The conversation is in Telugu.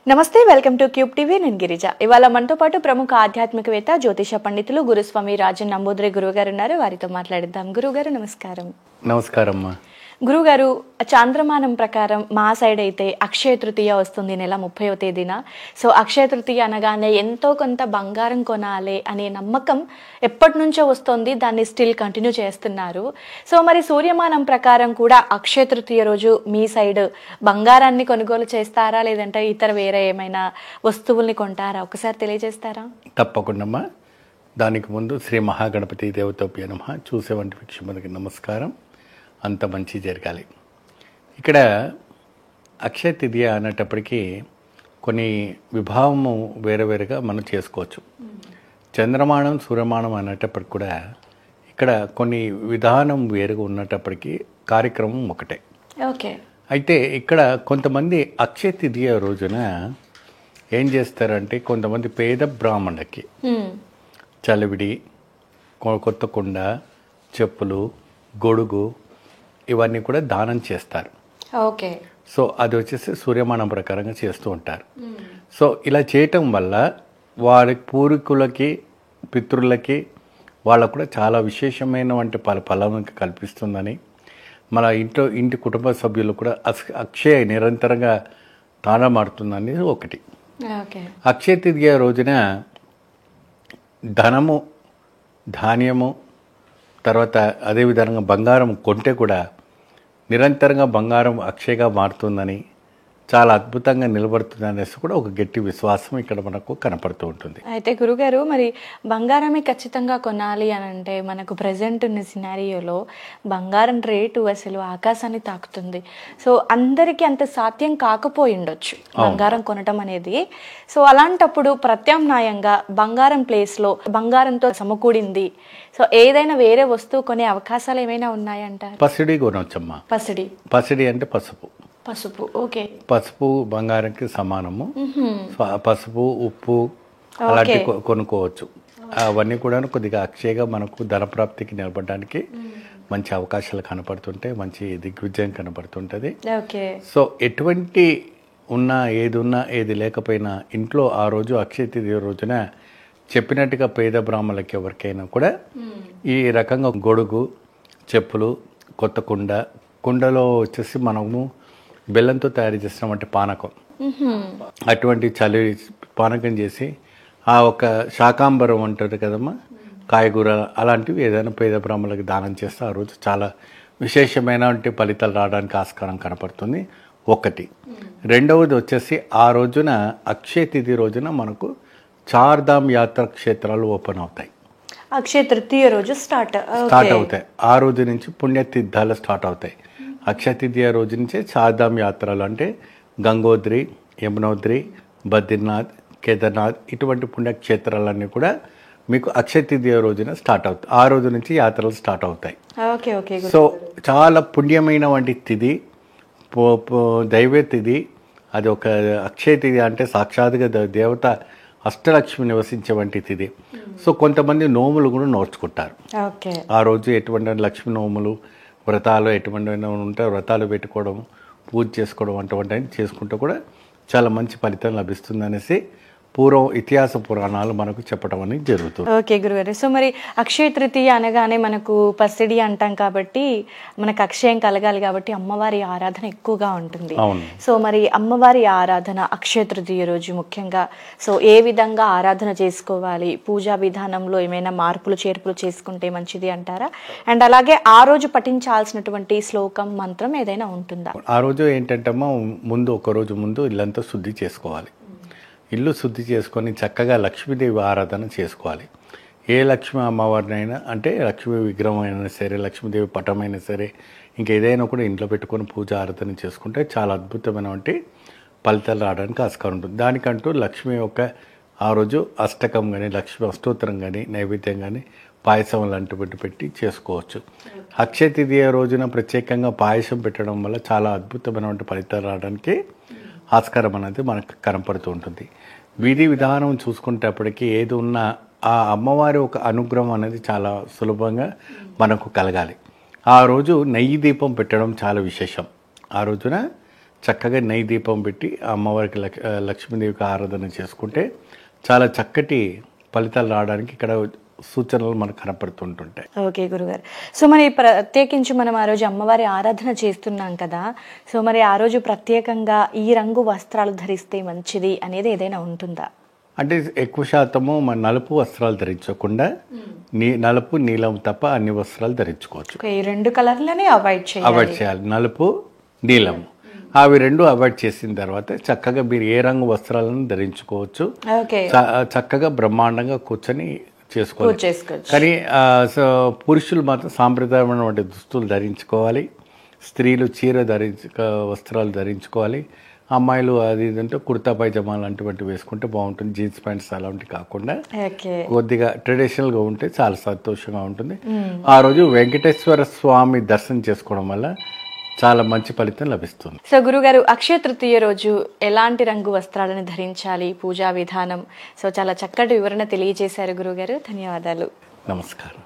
నమస్తే, వెల్కమ్ టు క్యూబ్ టీవీ. నేను గిరిజ. ఇవాళ మనతో పాటు ప్రముఖ ఆధ్యాత్మికవేత్త జ్యోతిష పండితులు గురుస్వామి రాజన్ నంబూద్రి గురువు గారు ఉన్నారు. వారితో మాట్లాడిద్దాం. గురువు గారు నమస్కారం. నమస్కారం. గురుగారు, చాంద్రమానం ప్రకారం మా సైడ్ అయితే అక్షయ తృతీయ వస్తుంది నెల 30వ తేదీన. సో అక్షయ తృతీయ అనగానే ఎంతో కొంత బంగారం కొనాలి అనే నమ్మకం ఎప్పటి నుంచో వస్తుంది. దాన్ని స్టిల్ కంటిన్యూ చేస్తున్నారు. సో మరి సూర్యమానం ప్రకారం కూడా అక్షయ తృతీయ రోజు మీ సైడ్ బంగారాన్ని కొనుగోలు చేస్తారా, లేదంటే ఇతర వేరే ఏమైనా వస్తువుల్ని కొంటారా? ఒకసారి తెలియజేస్తారా? తప్పకుండా. దానికి ముందు శ్రీ మహాగణపతి దేవతోప్య నమః. చూసేవంటి వీక్షకులకి నమస్కారం. అంత మంచి జరగాలి. ఇక్కడ అక్షయ తృతీయ అనేటప్పటికీ కొన్ని విభావము వేరువేరుగా మనం చేసుకోవచ్చు. చంద్రమానం సూర్యమానం అనేటప్పటికి కూడా ఇక్కడ కొన్ని విధానం వేరుగా ఉన్నప్పటికీ కార్యక్రమం ఒకటే. ఓకే. అయితే ఇక్కడ కొంతమంది అక్షయ తృతీయ రోజున ఏం చేస్తారంటే, కొంతమంది పేద బ్రాహ్మణులకి చలివిడి, కొత్త కుండ, చెప్పులు, గొడుగు ఇవన్నీ కూడా దానం చేస్తారు. ఓకే. సో అది వచ్చేసి సూర్యమానం ప్రకారంగా చేస్తూ ఉంటారు. సో ఇలా చేయటం వల్ల వారి పూర్వీకులకి, పితృలకి వాళ్ళకు కూడా చాలా విశేషమైనటువంటి ఫలం కల్పిస్తుందని, మన ఇంటి కుటుంబ సభ్యులు కూడా అక్షయ నిరంతరంగా దానమాడుతుందని ఒకటి. అక్షయ తృతీయ రోజున ధనము, ధాన్యము, తర్వాత అదేవిధంగా బంగారం కొంటే కూడా నిరంతరంగా బంగారం అక్షయగా మారుతుందని, చాలా అద్భుతంగా నిలబడుతుంది అనేసి కూడా ఒక గట్టి విశ్వాసం ఇక్కడ మనకు కనపడుతూ ఉంటుంది. అయితే గురుగారు, మరి బంగారమే ఖచ్చితంగా కొనాలి అని అంటే మనకు ప్రజెంట్ ఉన్న సినారియోలో బంగారం రేటు అసలు ఆకాశాన్ని తాకుతుంది. సో అందరికీ అంత సాధ్యం కాకపోయి ఉండొచ్చు బంగారం కొనటం అనేది. సో అలాంటప్పుడు ప్రత్యామ్నాయంగా బంగారం ప్లేస్లో బంగారంతో సమకూడింది సో ఏదైనా వేరే వస్తువు కొనే అవకాశాలు ఏమైనా ఉన్నాయంటారు? పసిడి కొనవచ్చమ్మా. పసిడి అంటే పసుపు. ఓకే. పసుపు బంగారంకి సమానము. పసుపు, ఉప్పు అలాంటివి కొనుక్కోవచ్చు. అవన్నీ కూడా కొద్దిగా అక్షయగా మనకు ధనప్రాప్తికి నిలబడడానికి మంచి అవకాశాలు కనపడుతుంటాయి, మంచి దిగ్విజయం కనపడుతుంటది. సో ఎటువంటి ఉన్నా, ఏది లేకపోయినా ఇంట్లో ఆ రోజు అక్షయ తృతీయ రోజున చెప్పినట్టుగా పేద బ్రాహ్మణులకి ఎవరికైనా కూడా ఈ రకంగా గొడుగు, చెప్పులు, కొత్త కుండలో వచ్చేసి మనము బెల్లంతో తయారు చేసినామంటే పానకం, అటువంటి చలి పానకం చేసి ఆ ఒక శాకాంబరం అంటారు కదమ్మా, కాయగూర అలాంటివి ఏదైనా పేద బ్రాహ్మణులకు దానం చేస్తే ఆ రోజు చాలా విశేషమైన ఫలితాలు రావడానికి ఆస్కారం కనపడుతుంది. ఒకటి. రెండవది వచ్చేసి ఆ రోజున అక్షయ తిథి రోజున మనకు చార్ధామ్ యాత్ర క్షేత్రాలు ఓపెన్ అవుతాయి. అక్షయ తృతీయ రోజు స్టార్ట్ అవుతాయి. ఆ రోజు నుంచి పుణ్యతీర్థాలు స్టార్ట్ అవుతాయి. అక్షయ తృతీయ రోజు నుంచే చార్ధామ్ యాత్రలు అంటే గంగోత్రి, యమునోత్రి, బద్రీనాథ్, కేదార్నాథ్ ఇటువంటి పుణ్యక్షేత్రాలన్నీ కూడా మీకు అక్షయ తృతీయ రోజున స్టార్ట్ అవుతాయి. ఆ రోజు నుంచి యాత్రలు స్టార్ట్ అవుతాయి. సో చాలా పుణ్యమైన వంటి తిథి, దైవ తిథి. అది ఒక అక్షయ తిథి అంటే సాక్షాత్గా దేవత అష్టలక్ష్మి నివసించే వంటి తిథి. సో కొంతమంది నోములు కూడా నోచుకుంటారు. ఆ రోజు ఎటువంటి లక్ష్మి నోములు, వ్రతాలు ఎటువంటి ఉంటే వ్రతాలు పెట్టుకోవడం, పూజ చేసుకోవడం అటువంటి చేసుకుంటూ కూడా చాలా మంచి ఫలితం లభిస్తుంది అనేసి పూర్వం ఇతిహాస పురాణాలు మనకు చెప్పడం అనేది జరుగుతుంది. ఓకే గురుగారు. సో మరి అక్షయ తృతీయ అనగానే మనకు పసిడి అంటాం కాబట్టి మనకు అక్షయం కలగాలి కాబట్టి అమ్మవారి ఆరాధన ఎక్కువగా ఉంటుంది. సో మరి అమ్మవారి ఆరాధన అక్షయ తృతీయ రోజు ముఖ్యంగా సో ఏ విధంగా ఆరాధన చేసుకోవాలి? పూజా విధానంలో ఏమైనా మార్పులు చేర్పులు చేసుకుంటే మంచిది అంటారా? అండ్ అలాగే ఆ రోజు పఠించాల్సినటువంటి శ్లోకం, మంత్రం ఏదైనా ఉంటుందా? ఆ రోజు ఏంటంటే ఒక రోజు ముందు ఇల్లంతా శుద్ధి చేసుకోవాలి. ఇల్లు శుద్ధి చేసుకొని చక్కగా లక్ష్మీదేవి ఆరాధన చేసుకోవాలి. ఏ లక్ష్మీ అమ్మవారినైనా అంటే లక్ష్మీ విగ్రహం అయినా సరే, లక్ష్మీదేవి పటమైనా సరే, ఇంకేదైనా కూడా ఇంట్లో పెట్టుకొని పూజ ఆరాధన చేసుకుంటే చాలా అద్భుతమైనటువంటి ఫలితాలు రావడానికి ఆస్కారం ఉంటుంది. దానికంటూ లక్ష్మి యొక్క ఆ రోజు అష్టకం కానీ, లక్ష్మీ అష్టోత్తరం కానీ, నైవేద్యం కానీ, పాయసం లాంటివి పెట్టి చేసుకోవచ్చు. అక్షయ తృతీయ రోజున ప్రత్యేకంగా పాయసం పెట్టడం వల్ల చాలా అద్భుతమైనటువంటి ఫలితాలు రావడానికి ఆస్కారం అనేది మనకు కనపడుతూ ఉంటుంది. విధి విధానం చూసుకునేటప్పటికీ ఏది ఉన్నా ఆ అమ్మవారి ఒక అనుగ్రహం అనేది చాలా సులభంగా మనకు కలగాలి. ఆ రోజు నెయ్యి దీపం పెట్టడం చాలా విశేషం. ఆ రోజున చక్కగా నెయ్యి దీపం పెట్టి అమ్మవారికి లక్ష్మీదేవికి ఆరాధన చేసుకుంటే చాలా చక్కటి ఫలితాలు రావడానికి ఇక్కడ సూచనలు మనకు కనపడుతుంటుంటాయి. ఓకే గురుగారు. సో మరి ప్రత్యేకించి మనం ఆ రోజు అమ్మవారి ఆరాధన చేస్తున్నాం కదా, సో మరి ఆ రోజు ప్రత్యేకంగా ఈ రంగు వస్త్రాలు ధరిస్తే మంచిది అనేది ఏదైనా ఉంటుందా? అంటే ఎక్కువ శాతము మన నలుపు వస్త్రాలు ధరించకుండా నలుపు నీలం తప్ప అన్ని వస్త్రాలు ధరించుకోవచ్చు. ఈ రెండు కలర్లని అవాయిడ్ చేయాలి. నలుపు నీలం అవి రెండు అవాయిడ్ చేసిన తర్వాత చక్కగా మీరు ఏ రంగు వస్త్రాలను ధరించుకోవచ్చు. చక్కగా బ్రహ్మాండంగా కూర్చొని చేసుకోవాలి. కానీ పురుషులు మాత్రం సాంప్రదాయమైన దుస్తులు ధరించుకోవాలి. స్త్రీలు చీర వస్త్రాలు ధరించుకోవాలి. అమ్మాయిలు అది ఇదంటే కుర్తా పైజమా లాంటివి వేసుకుంటే బాగుంటుంది. జీన్స్ ప్యాంట్స్ అలాంటివి కాకుండా కొద్దిగా ట్రెడిషనల్గా ఉంటే చాలా సంతోషంగా ఉంటుంది. ఆ రోజు వెంకటేశ్వర స్వామి దర్శనం చేసుకోవడం వల్ల చాలా మంచి ఫలితం లభిస్తుంది. సో గురుగారు, అక్షయ తృతీయ రోజు ఎలాంటి రంగు వస్త్రాలను ధరించాలి, పూజా విధానం, సో చాలా చక్కటి వివరణ తెలియజేశారు గురుగారు. ధన్యవాదాలు. నమస్కారం.